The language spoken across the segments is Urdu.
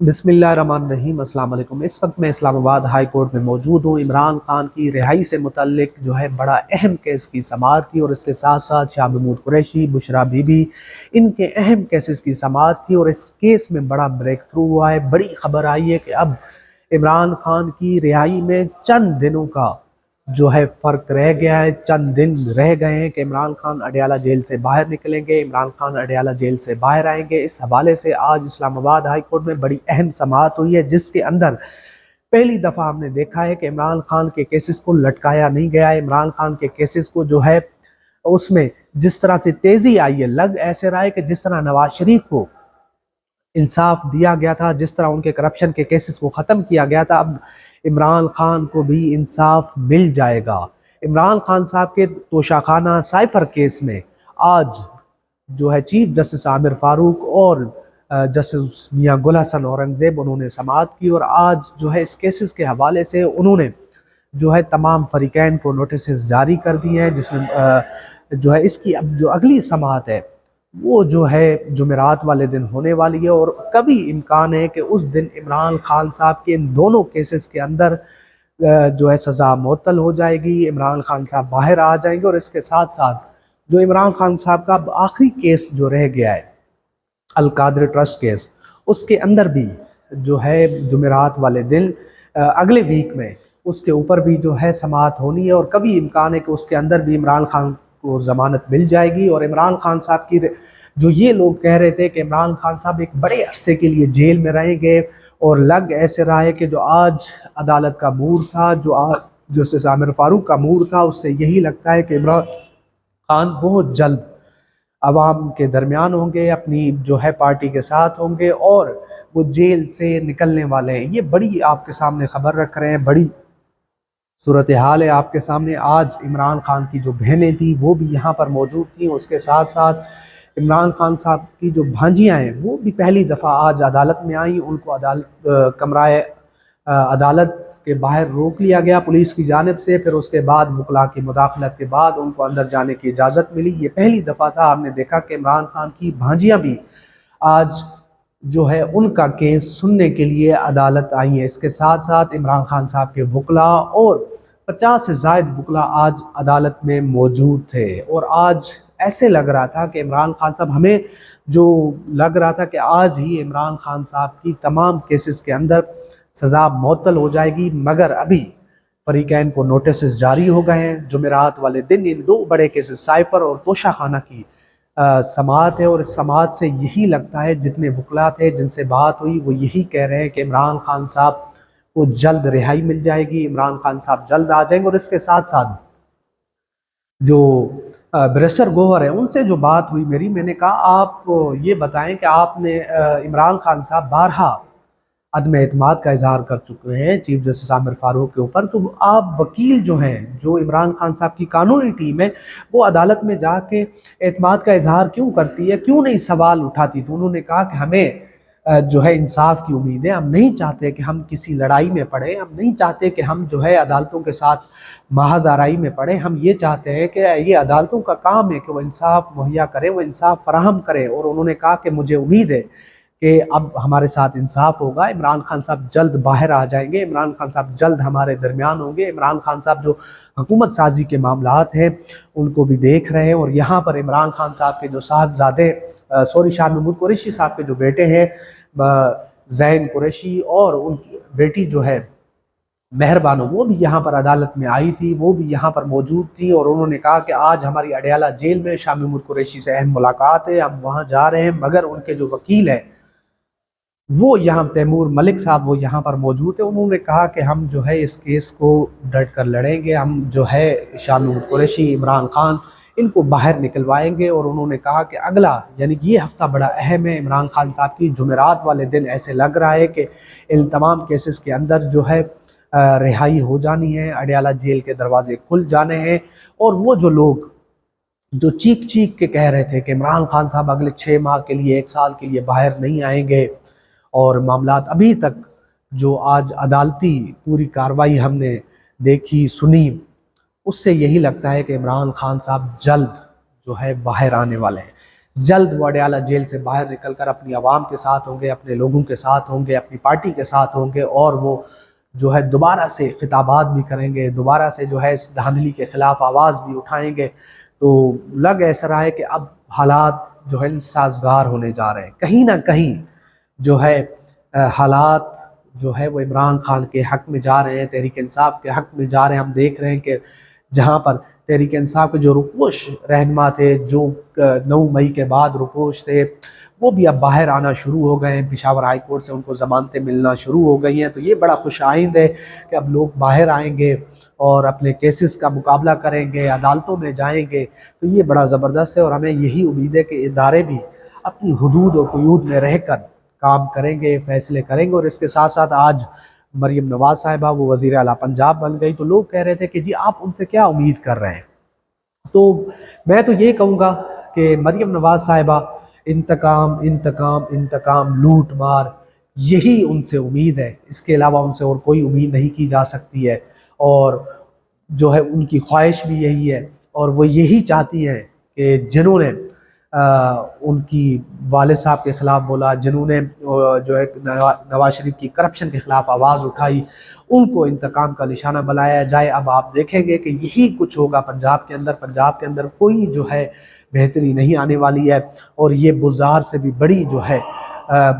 بسم اللہ الرحمن الرحیم۔ السلام علیکم۔ اس وقت میں اسلام آباد ہائی کورٹ میں موجود ہوں۔ عمران خان کی رہائی سے متعلق جو ہے بڑا اہم کیس کی سماعت تھی، اور اس کے ساتھ ساتھ شاہ محمود قریشی، بشرا بی بی، ان کے اہم کیسز کی سماعت تھی، اور اس کیس میں بڑا بریک تھرو ہوا ہے۔ بڑی خبر آئی ہے کہ اب عمران خان کی رہائی میں چند دنوں کا جو ہے فرق رہ گیا ہے، چند دن رہ گئے ہیں کہ عمران خان اڈیالہ جیل سے باہر نکلیں گے، عمران خان اڈیالہ جیل سے باہر آئیں گے۔ اس حوالے سے آج اسلام آباد ہائی کورٹ میں بڑی اہم سماعت ہوئی ہے، جس کے اندر پہلی دفعہ ہم نے دیکھا ہے کہ عمران خان کے کیسز کو لٹکایا نہیں گیا ہے۔ عمران خان کے کیسز کو جو ہے اس میں جس طرح سے تیزی آئی ہے، لگ ایسے رہا ہے کہ جس طرح نواز شریف کو انصاف دیا گیا تھا، جس طرح ان کے کرپشن کے کیسز کو ختم کیا گیا تھا، اب عمران خان کو بھی انصاف مل جائے گا۔ عمران خان صاحب کے توشہ خانہ سائفر کیس میں آج جو ہے چیف جسٹس عامر فاروق اور جسٹس میاں گل حسن اورنگزیب انہوں نے سماعت کی، اور آج جو ہے اس کیسز کے حوالے سے انہوں نے جو ہے تمام فریقین کو نوٹسز جاری کر دی ہیں، جس میں جو ہے اس کی اب جو اگلی سماعت ہے وہ جو ہے جمعرات والے دن ہونے والی ہے، اور کبھی امکان ہے کہ اس دن عمران خان صاحب کے ان دونوں کیسز کے اندر جو ہے سزا معطل ہو جائے گی، عمران خان صاحب باہر آ جائیں گے، اور اس کے ساتھ ساتھ جو عمران خان صاحب کا آخری کیس جو رہ گیا ہے القادری ٹرسٹ کیس، اس کے اندر بھی جو ہے جمعرات والے دن اگلے ویک میں اس کے اوپر بھی جو ہے سماعت ہونی ہے، اور کبھی امکان ہے کہ اس کے اندر بھی عمران خان کو ضمانت مل جائے گی۔ اور عمران خان صاحب کی جو یہ لوگ کہہ رہے تھے کہ عمران خان صاحب ایک بڑے عرصے کے لیے جیل میں رہیں گے، اور لگ ایسے رہا ہے کہ جو آج عدالت کا موڈ تھا، جو آج جسٹس عامر فاروق کا موڈ تھا، اس سے یہی لگتا ہے کہ عمران خان بہت جلد عوام کے درمیان ہوں گے، اپنی جو ہے پارٹی کے ساتھ ہوں گے، اور وہ جیل سے نکلنے والے ہیں۔ یہ بڑی آپ کے سامنے خبر رکھ رہے ہیں، بڑی صورتحال ہے آپ کے سامنے۔ آج عمران خان کی جو بہنیں تھیں وہ بھی یہاں پر موجود تھیں، اس کے ساتھ ساتھ عمران خان صاحب کی جو بھانجیاں ہیں وہ بھی پہلی دفعہ آج عدالت میں آئیں۔ ان کو کمرہ عدالت کے باہر روک لیا گیا پولیس کی جانب سے، پھر اس کے بعد وکلاء کی مداخلت کے بعد ان کو اندر جانے کی اجازت ملی۔ یہ پہلی دفعہ تھا ہم نے دیکھا کہ عمران خان کی بھانجیاں بھی آج جو ہے ان کا کیس سننے کے لیے عدالت آئی ہیں۔ اس کے ساتھ ساتھ عمران خان صاحب کے وکلاء اور 50 سے زائد وکلاء آج عدالت میں موجود تھے، اور آج ایسے لگ رہا تھا کہ عمران خان صاحب، ہمیں جو لگ رہا تھا کہ آج ہی عمران خان صاحب کی تمام کیسز کے اندر سزا معطل ہو جائے گی، مگر ابھی فریقین کو نوٹسز جاری ہو گئے ہیں۔ جمعرات والے دن ان دو بڑے کیسز سائفر اور توشہ خانہ کی سماعت ہے، اور اس سماعت سے یہی لگتا ہے، جتنے وکلاء تھے جن سے بات ہوئی وہ یہی کہہ رہے ہیں کہ عمران خان صاحب کو جلد رہائی مل جائے گی، عمران خان صاحب جلد آ جائیں گے۔ اور اس کے ساتھ ساتھ جو بیرسٹر گوہر ہیں ان سے جو بات ہوئی میری، میں نے کہا آپ یہ بتائیں کہ آپ نے عمران خان صاحب بارہا عدم اعتماد کا اظہار کر چکے ہیں چیف جسٹس عامر فاروق کے اوپر، تو آپ وکیل جو ہیں، جو عمران خان صاحب کی قانونی ٹیم ہے، وہ عدالت میں جا کے اعتماد کا اظہار کیوں کرتی ہے، کیوں نہیں سوال اٹھاتی؟ تو انہوں نے کہا کہ ہمیں جو ہے انصاف کی امید ہے، ہم نہیں چاہتے کہ ہم کسی لڑائی میں پڑیں، ہم نہیں چاہتے کہ ہم جو ہے عدالتوں کے ساتھ محض آرائی میں پڑیں، ہم یہ چاہتے ہیں کہ یہ عدالتوں کا کام ہے کہ وہ انصاف مہیا کرے، وہ انصاف فراہم کرے۔ اور انہوں نے کہا کہ مجھے امید ہے کہ اب ہمارے ساتھ انصاف ہوگا، عمران خان صاحب جلد باہر آ جائیں گے، عمران خان صاحب جلد ہمارے درمیان ہوں گے۔ عمران خان صاحب جو حکومت سازی کے معاملات ہیں ان کو بھی دیکھ رہے ہیں، اور یہاں پر عمران خان صاحب کے جو صاحبزادے شاہ محمود قریشی صاحب کے جو بیٹے ہیں زین قریشی، اور ان کی بیٹی جو ہے مہر بانو، وہ بھی یہاں پر عدالت میں آئی تھی، وہ بھی یہاں پر موجود تھی، اور انہوں نے کہا کہ آج ہماری اڈیالہ جیل میں شاہ محمود قریشی سے اہم ملاقات ہے، ہم وہاں جا رہے ہیں، مگر ان کے جو وکیل ہیں وہ یہاں تیمور ملک صاحب وہ یہاں پر موجود ہیں۔ انہوں نے کہا کہ ہم جو ہے اس کیس کو ڈٹ کر لڑیں گے، ہم جو ہے شاہ محمود قریشی، عمران خان، ان کو باہر نکلوائیں گے۔ اور انہوں نے کہا کہ اگلا یعنی کہ یہ ہفتہ بڑا اہم ہے عمران خان صاحب کی، جمعرات والے دن ایسے لگ رہا ہے کہ ان تمام کیسز کے اندر جو ہے رہائی ہو جانی ہے، اڈیالہ جیل کے دروازے کھل جانے ہیں، اور وہ جو لوگ جو چیخ چیخ کے کہہ رہے تھے کہ عمران خان صاحب اگلے 6 ماہ کے لیے، 1 سال کے لیے باہر نہیں آئیں گے، اور معاملات ابھی تک جو آج عدالتی پوری کارروائی ہم نے دیکھی سنی، اس سے یہی لگتا ہے کہ عمران خان صاحب جلد جو ہے باہر آنے والے ہیں۔ جلد وہ اڈیالہ جیل سے باہر نکل کر اپنی عوام کے ساتھ ہوں گے، اپنے لوگوں کے ساتھ ہوں گے، اپنی پارٹی کے ساتھ ہوں گے، اور وہ جو ہے دوبارہ سے خطابات بھی کریں گے، دوبارہ سے جو ہے اس دھاندلی کے خلاف آواز بھی اٹھائیں گے۔ تو لگ ایسا رہا ہے کہ اب حالات جو ہے سازگار ہونے جا رہے ہیں، کہیں نہ کہیں جو ہے حالات جو ہے وہ عمران خان کے حق میں جا رہے ہیں، تحریک انصاف کے حق میں جا رہے ہیں۔ ہم دیکھ رہے ہیں کہ جہاں پر تحریک انصاف کے جو رپوش رہنما تھے، جو 9 مئی کے بعد رپوش تھے، وہ بھی اب باہر آنا شروع ہو گئے ہیں، پشاور ہائی کورٹ سے ان کو ضمانتیں ملنا شروع ہو گئی ہیں۔ تو یہ بڑا خوش آئند ہے کہ اب لوگ باہر آئیں گے اور اپنے کیسز کا مقابلہ کریں گے، عدالتوں میں جائیں گے۔ تو یہ بڑا زبردست ہے، اور ہمیں یہی امید ہے کہ ادارے بھی اپنی حدود و قیود میں رہ کر کام کریں گے، فیصلے کریں گے۔ اور اس کے ساتھ ساتھ آج مریم نواز صاحبہ وہ وزیر اعلیٰ پنجاب بن گئی، تو لوگ کہہ رہے تھے کہ جی آپ ان سے کیا امید کر رہے ہیں؟ تو میں تو یہ کہوں گا کہ مریم نواز صاحبہ انتقام انتقام انتقام، لوٹ مار، یہی ان سے امید ہے، اس کے علاوہ ان سے اور کوئی امید نہیں کی جا سکتی ہے۔ اور جو ہے ان کی خواہش بھی یہی ہے، اور وہ یہی چاہتی ہیں کہ جنہوں نے ان کی والد صاحب کے خلاف بولا، جنہوں نے جو ہے نواز شریف کی کرپشن کے خلاف آواز اٹھائی، ان کو انتقام کا نشانہ بنایا جائے۔ اب آپ دیکھیں گے کہ یہی کچھ ہوگا پنجاب کے اندر۔ پنجاب کے اندر کوئی جو ہے بہتری نہیں آنے والی ہے، اور یہ بزار سے بھی بڑی جو ہے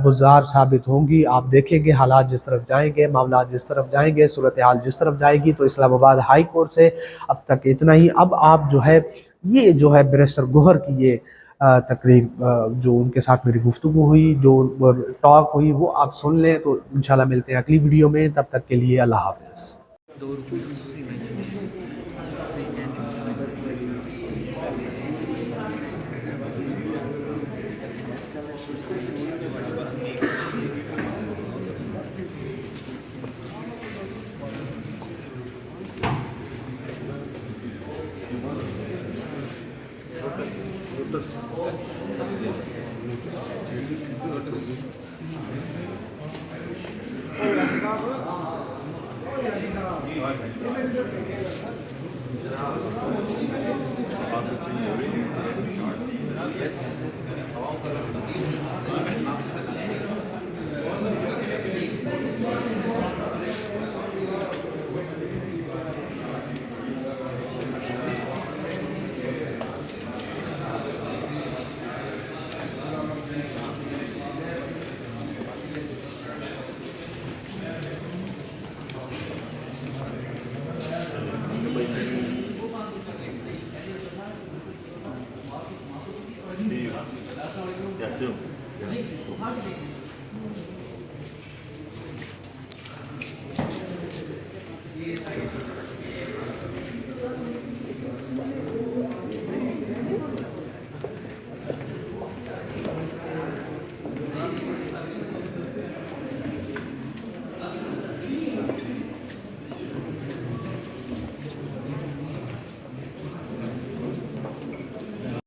بزار ثابت ہوں گی۔ آپ دیکھیں گے حالات جس طرف جائیں گے، معاملات جس طرف جائیں گے، صورتحال جس طرف جائے گی۔ تو اسلام آباد ہائی کورٹ سے اب تک اتنا ہی۔ اب آپ جو ہے یہ جو ہے بیرسٹر گوہر کی یہ تقریر، جو ان کے ساتھ میری گفتگو ہوئی، جو ٹاک ہوئی، وہ آپ سن لیں۔ تو انشاءاللہ ملتے ہیں اگلی ویڈیو میں، تب تک کے لیے اللہ حافظ۔